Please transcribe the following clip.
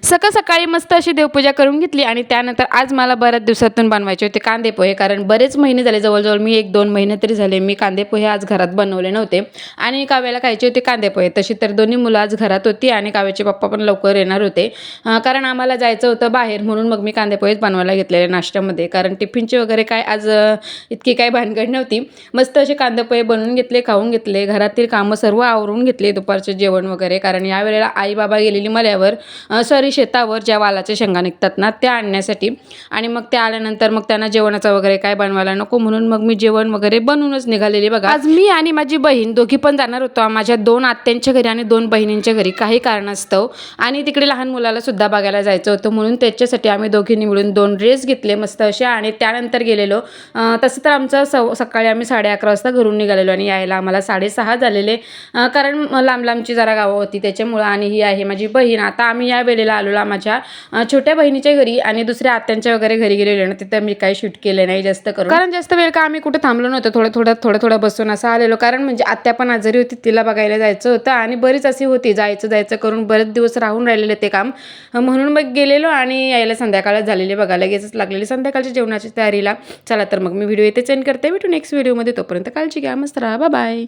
सकाळ सकाळी मस्त अशी देवपूजा करून घेतली आणि त्यानंतर आज मला बऱ्याच दिवसातून बनवायचे होते कांदे पोहे, कारण बरेच महिने झाले, जवळजवळ मी 1-2 महिने तरी झाले मी कांदे पोहे आज घरात बनवले नव्हते आणि काव्याला खायचे होते कांदे पोहे. तशी तर दोन्ही मुलं आज घरात होती आणि काव्याचे पप्पा पण लवकर येणार होते, कारण आम्हाला जायचं होतं बाहेर, म्हणून मग मी कांदे पोहेच बनवायला घेतलेले नाश्त्यामध्ये, कारण टिफिनचे वगैरे काय आज इतकी काही भानगड नव्हती. मस्त असे कांदे पोहे बनवून घेतले, खाऊन घेतले, घरातील कामं सर्व आवरून घेतले, दुपारचे जेवण वगैरे, कारण यावेळेला आई बाबा गेलेली मल्यावर शेतावर ज्या वालाच्या शेंगा निघतात ना त्या आणण्यासाठी, आणि मग ते आल्यानंतर मग त्यांना जेवणाचं वगैरे काय बनवायला नको म्हणून मग मी जेवण वगैरे बनवूनच निघालेली. बघा, आज मी आणि माझी बहीण दोघी पण जाणार होतो माझ्या 2 आत्यांच्या घरी आणि 2 बहिणींच्या घरी काही कारणास्तव, आणि तिकडे लहान मुलाला सुद्धा बघायला जायचं होतं, म्हणून त्याच्यासाठी आम्ही दोघींनी मिळून 2 ड्रेस घेतले मस्त असे आणि त्यानंतर गेलेलो. तसं तर आमचं सकाळी आम्ही 11:30 वाजता घरून निघालेलो आणि यायला आम्हाला 6:30 झालेले, कारण लांब लांबची जरा गावं होती त्याच्यामुळं. आणि ही आहे माझी बहीण. आता आम्ही या वेळेला आलेलो माझ्या छोट्या बहिणीच्या घरी आणि दुसऱ्या आत्यांच्या वगैरे घरी गेलेलो ना, तिथं मी काही शूट केलं नाही जास्त करून, कारण जास्त वेळ का आम्ही कुठे थांबलो नव्हतो, थोडं बसून असं आलेलो, कारण म्हणजे आत्या पण आजारी होती, तिला बघायला जायचं होतं आणि बरीच अशी होती जायचं करून बरेच दिवस राहून राहिलेले ते काम, म्हणून मग गेलेलो आणि यायला संध्याकाळच झालेली. बघा, लगेचच लागलेली संध्याकाळच्या जेवणाची तयारीला. चला तर मग मी व्हिडिओ इथे सेंड करते, भेटू नेक्स्ट व्हिडिओमध्ये, तोपर्यंत काळजी घ्या, मस्त राहा, बाय बाय.